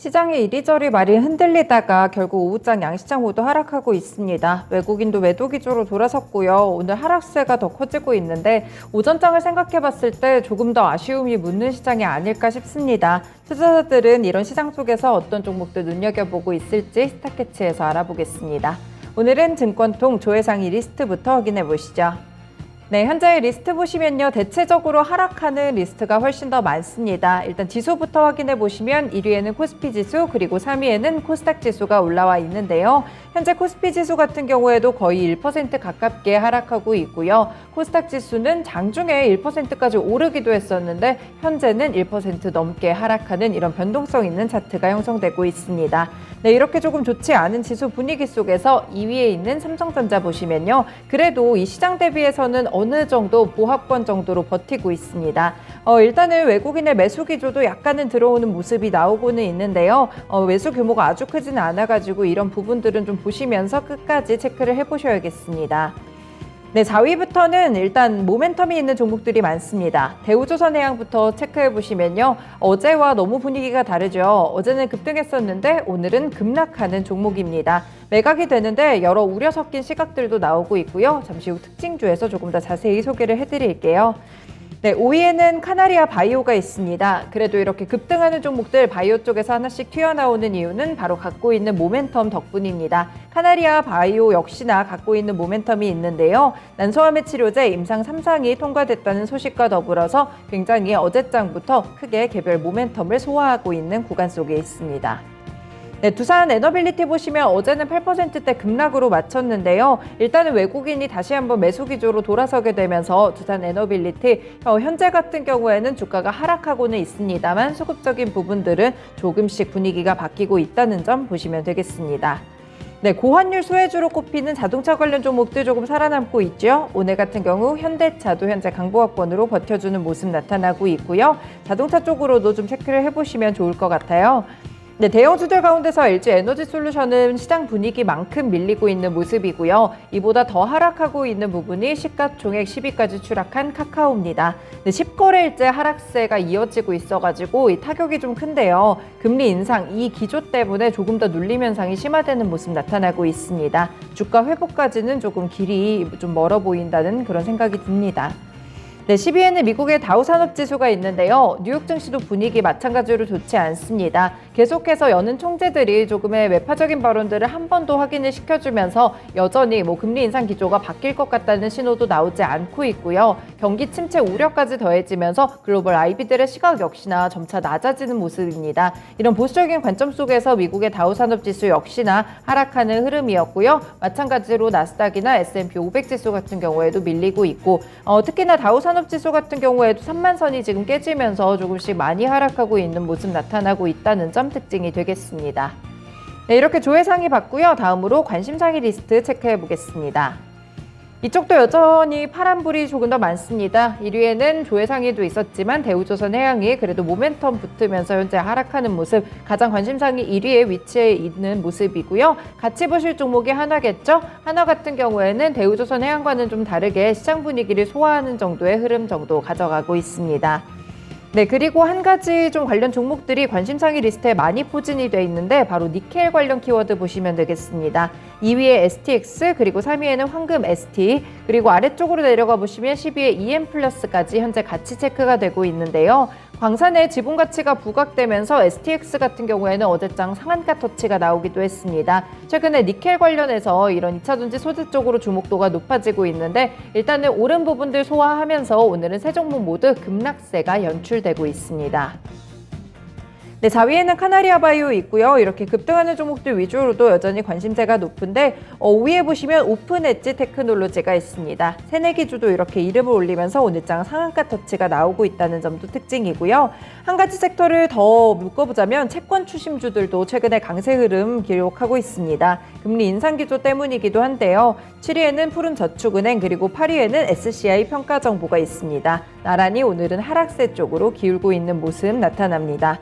시장이 이리저리 많이 흔들리다가 결국 오후장 양시장 모두 하락하고 있습니다. 외국인도 매도 기조로 돌아섰고요. 오늘 하락세가 더 커지고 있는데 오전장을 생각해 봤을 때 조금 더 아쉬움이 묻는 시장이 아닐까 싶습니다. 투자자들은 이런 시장 속에서 어떤 종목들 눈여겨보고 있을지 스타캐치에서 알아보겠습니다. 오늘은 증권통 조회상위 리스트부터 확인해 보시죠. 네, 현재 리스트 보시면요. 대체적으로 하락하는 리스트가 훨씬 더 많습니다. 일단 지수부터 확인해 보시면 1위에는 코스피 지수, 그리고 3위에는 코스닥 지수가 올라와 있는데요. 현재 코스피 지수 같은 경우에도 거의 1% 가깝게 하락하고 있고요. 코스닥 지수는 장중에 1%까지 오르기도 했었는데 현재는 1% 넘게 하락하는 이런 변동성 있는 차트가 형성되고 있습니다. 네, 이렇게 조금 좋지 않은 지수 분위기 속에서 2위에 있는 삼성전자 보시면요. 그래도 이 시장 대비해서는 어느 정도 보합권 정도로 버티고 있습니다. 일단은 외국인의 매수 기조도 약간은 들어오는 모습이 나오고는 있는데요. 매수 규모가 아주 크지는 않아가지고 이런 부분들은 좀 보시면서 끝까지 체크를 해보셔야겠습니다. 네, 4위부터는 일단 모멘텀이 있는 종목들이 많습니다. 대우조선해양부터 체크해 보시면요. 어제와 너무 분위기가 다르죠. 어제는 급등했었는데 오늘은 급락하는 종목입니다. 매각이 되는데 여러 우려 섞인 시각들도 나오고 있고요. 잠시 후 특징주에서 조금 더 자세히 소개를 해드릴게요. 네, 5위에는 카나리아 바이오가 있습니다. 그래도 이렇게 급등하는 종목들 바이오 쪽에서 하나씩 튀어나오는 이유는 바로 갖고 있는 모멘텀 덕분입니다. 카나리아 바이오 역시나 갖고 있는 모멘텀이 있는데요. 난소암의 치료제 임상 3상이 통과됐다는 소식과 더불어서 굉장히 어제장부터 크게 개별 모멘텀을 소화하고 있는 구간 속에 있습니다. 네, 두산 에너빌리티 보시면 어제는 8%대 급락으로 마쳤는데요. 일단은 외국인이 다시 한번 매수 기조로 돌아서게 되면서 두산 에너빌리티 현재 같은 경우에는 주가가 하락하고는 있습니다만 수급적인 부분들은 조금씩 분위기가 바뀌고 있다는 점 보시면 되겠습니다. 네, 고환율 수혜주로 꼽히는 자동차 관련 종목들 조금 살아남고 있죠. 오늘 같은 경우 현대차도 현재 강보합권으로 버텨주는 모습 나타나고 있고요. 자동차 쪽으로도 좀 체크를 해보시면 좋을 것 같아요. 네, 대형주들 가운데서 LG 에너지솔루션은 시장 분위기만큼 밀리고 있는 모습이고요. 이보다 더 하락하고 있는 부분이 시가총액 10위까지 추락한 카카오입니다. 네, 10거래일째 하락세가 이어지고 있어가지고 이 타격이 좀 큰데요. 금리 인상 이 기조 때문에 조금 더 눌림 현상이 심화되는 모습 나타나고 있습니다. 주가 회복까지는 조금 길이 좀 멀어 보인다는 그런 생각이 듭니다. 네, 10위에는 미국의 다우산업지수가 있는데요. 뉴욕 증시도 분위기 마찬가지로 좋지 않습니다. 계속해서 여는 총재들이 조금의 매파적인 발언들을 한 번 더 확인을 시켜주면서 여전히 금리 인상 기조가 바뀔 것 같다는 신호도 나오지 않고 있고요. 경기 침체 우려까지 더해지면서 글로벌 IB들의 시각 역시나 점차 낮아지는 모습입니다. 이런 보수적인 관점 속에서 미국의 다우산업지수 역시나 하락하는 흐름이었고요. 마찬가지로 나스닥이나 S&P 500 지수 같은 경우에도 밀리고 있고 특히나 다우산업지수 같은 경우에도 3만 선이 지금 깨지면서 조금씩 많이 하락하고 있는 모습 나타나고 있다는 점 특징이 되겠습니다. 네, 이렇게 조회상위 봤고요. 다음으로 관심상위 리스트 체크해 보겠습니다. 이쪽도 여전히 파란불이 조금 더 많습니다. 1위에는 조회상위도 있었지만 대우조선해양이 그래도 모멘텀 붙으면서 현재 하락하는 모습, 가장 관심상위 1위에 위치해 있는 모습이고요. 같이 보실 종목이 하나겠죠? 하나 같은 경우에는 대우조선해양과는 좀 다르게 시장 분위기를 소화하는 정도의 흐름 정도 가져가고 있습니다. 네, 그리고 한 가지 좀 관련 종목들이 관심상위 리스트에 많이 포진이 돼 있는데 바로 니켈 관련 키워드 보시면 되겠습니다. 2위에 STX, 그리고 3위에는 황금 ST, 그리고 아래쪽으로 내려가 보시면 10위에 EM플러스까지 현재 같이 체크가 되고 있는데요. 광산의 지분 가치가 부각되면서 STX 같은 경우에는 어제장 상한가 터치가 나오기도 했습니다. 최근에 니켈 관련해서 이런 2차전지 소재 쪽으로 주목도가 높아지고 있는데 일단은 오른 부분들 소화하면서 오늘은 세 종목 모두 급락세가 연출되고 있습니다. 네, 4위에는 카나리아 바이오 있고요. 이렇게 급등하는 종목들 위주로도 여전히 관심세가 높은데 5위에 보시면 오픈 엣지 테크놀로지가 있습니다. 새내기주도 이렇게 이름을 올리면서 오늘장 상한가 터치가 나오고 있다는 점도 특징이고요. 한 가지 섹터를 더 묶어보자면 채권 추심주들도 최근에 강세 흐름 기록하고 있습니다. 금리 인상 기조 때문이기도 한데요. 7위에는 푸른저축은행, 그리고 8위에는 SCI 평가정보가 있습니다. 나란히 오늘은 하락세 쪽으로 기울고 있는 모습 나타납니다.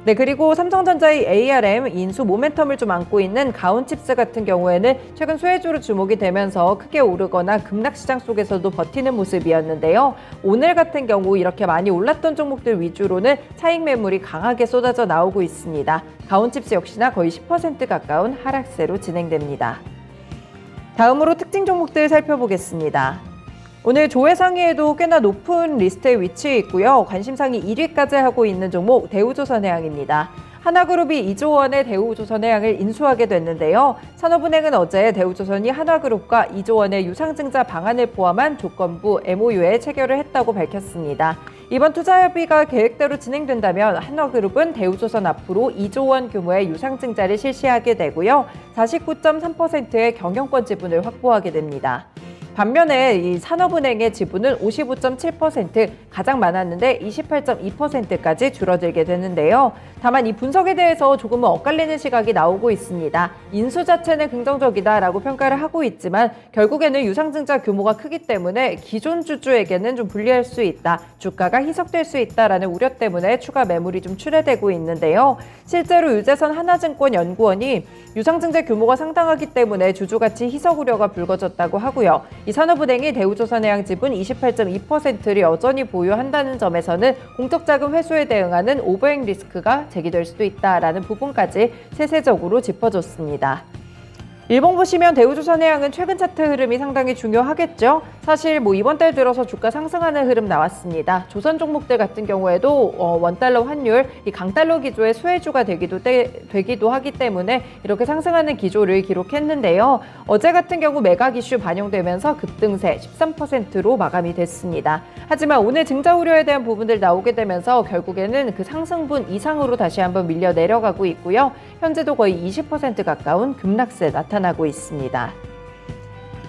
네, 그리고 삼성전자의 ARM 인수 모멘텀을 좀 안고 있는 가온칩스 같은 경우에는 최근 수혜주로 주목이 되면서 크게 오르거나 급락시장 속에서도 버티는 모습이었는데요. 오늘 같은 경우 이렇게 많이 올랐던 종목들 위주로는 차익 매물이 강하게 쏟아져 나오고 있습니다. 가온칩스 역시나 거의 10% 가까운 하락세로 진행됩니다. 다음으로 특징 종목들 살펴보겠습니다. 오늘 조회 상위에도 꽤나 높은 리스트에 위치해 있고요. 관심상위 1위까지 하고 있는 종목 대우조선해양입니다. 하나그룹이 2조 원의 대우조선해양을 인수하게 됐는데요. 산업은행은 어제 대우조선이 하나그룹과 2조 원의 유상증자 방안을 포함한 조건부 MOU에 체결을 했다고 밝혔습니다. 이번 투자 협의가 계획대로 진행된다면 하나그룹은 대우조선 앞으로 2조 원 규모의 유상증자를 실시하게 되고요. 49.3%의 경영권 지분을 확보하게 됩니다. 반면에 이 산업은행의 지분은 55.7%, 가장 많았는데 28.2%까지 줄어들게 되는데요. 다만 이 분석에 대해서 조금은 엇갈리는 시각이 나오고 있습니다. 인수 자체는 긍정적이다라고 평가를 하고 있지만 결국에는 유상증자 규모가 크기 때문에 기존 주주에게는 좀 불리할 수 있다, 주가가 희석될 수 있다라는 우려 때문에 추가 매물이 좀 출회되고 있는데요. 실제로 유재선 하나증권 연구원이 유상증자 규모가 상당하기 때문에 주주가치 희석 우려가 불거졌다고 하고요. 이 산업은행이 대우조선해양 지분 28.2%를 여전히 보유한다는 점에서는 공적자금 회수에 대응하는 오버행 리스크가 제기될 수도 있다라는 부분까지 세세적으로 짚어줬습니다. 일봉 보시면 대우조선해양은 최근 차트 흐름이 상당히 중요하겠죠. 사실 이번 달 들어서 주가 상승하는 흐름 나왔습니다. 조선 종목들 같은 경우에도 원달러 환율, 이 강달러 기조의 수혜주가 되기도 하기 때문에 이렇게 상승하는 기조를 기록했는데요. 어제 같은 경우 매각 이슈 반영되면서 급등세 13%로 마감이 됐습니다. 하지만 오늘 증자 우려에 대한 부분들 나오게 되면서 결국에는 그 상승분 이상으로 다시 한번 밀려 내려가고 있고요. 현재도 거의 20% 가까운 급락세 나타나고 있습니다.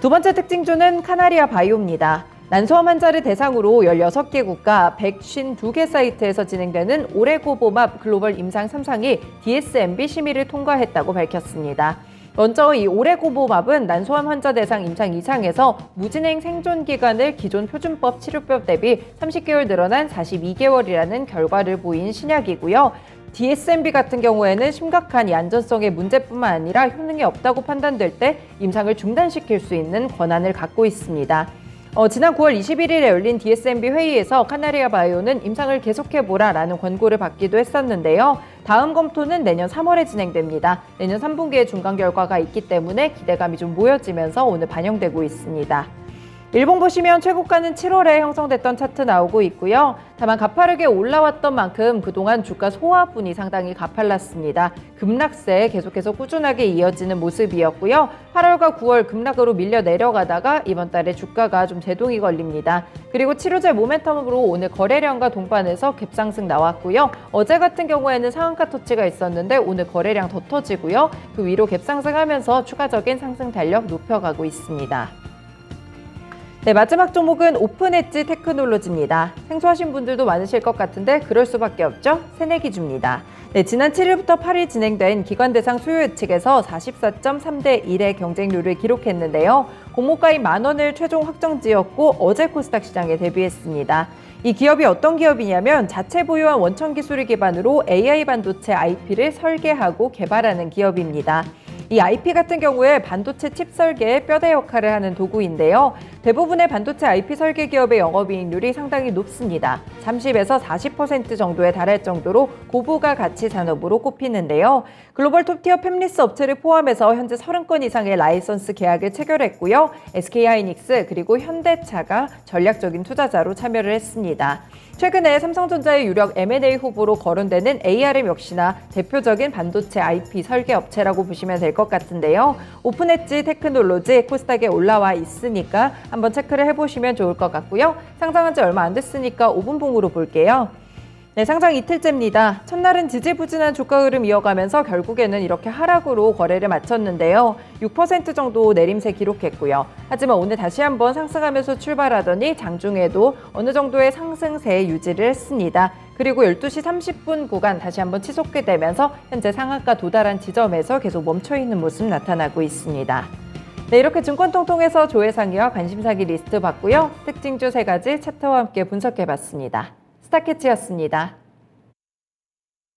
두 번째 특징주는 카나리아 바이오입니다. 난소암 환자를 대상으로 16개 국가 152개 사이트에서 진행되는 오레고보맙 글로벌 임상 3상이 DSMB 심의를 통과했다고 밝혔습니다. 먼저 이 오레고보맙은 난소암 환자 대상 임상 2상에서 무진행 생존 기간을 기존 표준법 치료법 대비 30개월 늘어난 42개월이라는 결과를 보인 신약이고요. DSMB 같은 경우에는 심각한 이 안전성의 문제뿐만 아니라 효능이 없다고 판단될 때 임상을 중단시킬 수 있는 권한을 갖고 있습니다. 지난 9월 21일에 열린 DSMB 회의에서 카나리아 바이오는 임상을 계속해보라라는 권고를 받기도 했었는데요. 다음 검토는 내년 3월에 진행됩니다. 내년 3분기에 중간 결과가 있기 때문에 기대감이 좀 모여지면서 오늘 반영되고 있습니다. 일봉 보시면 최고가는 7월에 형성됐던 차트 나오고 있고요. 다만 가파르게 올라왔던 만큼 그동안 주가 소화분이 상당히 가팔랐습니다. 급락세 계속해서 꾸준하게 이어지는 모습이었고요. 8월과 9월 급락으로 밀려 내려가다가 이번 달에 주가가 좀 제동이 걸립니다. 그리고 치료제 모멘텀으로 오늘 거래량과 동반해서 갭상승 나왔고요. 어제 같은 경우에는 상한가 터치가 있었는데 오늘 거래량 더 터지고요. 그 위로 갭상승하면서 추가적인 상승 달력 높여가고 있습니다. 네, 마지막 종목은 오픈엣지 테크놀로지입니다. 생소하신 분들도 많으실 것 같은데 그럴 수밖에 없죠. 새내기주입니다. 네, 지난 7일부터 8일 진행된 기관 대상 수요 예측에서 44.3대 1의 경쟁률을 기록했는데요. 공모가인 10,000원을 최종 확정지었고 어제 코스닥 시장에 데뷔했습니다. 이 기업이 어떤 기업이냐면 자체 보유한 원천 기술을 기반으로 AI 반도체 IP를 설계하고 개발하는 기업입니다. 이 IP 같은 경우에 반도체 칩 설계의 뼈대 역할을 하는 도구인데요. 대부분의 반도체 IP 설계 기업의 영업이익률이 상당히 높습니다. 30에서 40% 정도에 달할 정도로 고부가 가치 산업으로 꼽히는데요. 글로벌 톱티어 팹리스 업체를 포함해서 현재 30건 이상의 라이선스 계약을 체결했고요. SK하이닉스 그리고 현대차가 전략적인 투자자로 참여를 했습니다. 최근에 삼성전자의 유력 M&A 후보로 거론되는 ARM 역시나 대표적인 반도체 IP 설계 업체라고 보시면 될 것 같은데요. 오픈엣지 테크놀로지 코스닥에 올라와 있으니까 한번 체크를 해보시면 좋을 것 같고요. 상장한 지 얼마 안 됐으니까 5분봉으로 볼게요. 네, 상장 이틀째입니다. 첫날은 지지부진한 주가 흐름 이어가면서 결국에는 이렇게 하락으로 거래를 마쳤는데요. 6% 정도 내림세 기록했고요. 하지만 오늘 다시 한번 상승하면서 출발하더니 장중에도 어느 정도의 상승세 유지를 했습니다. 그리고 12시 30분 구간 다시 한번 치솟게 되면서 현재 상한가 도달한 지점에서 계속 멈춰있는 모습 나타나고 있습니다. 네, 이렇게 증권통통에서 조회상위와 관심사기 리스트 봤고요. 특징주 3가지 차트와 함께 분석해봤습니다. 스타캐치였습니다.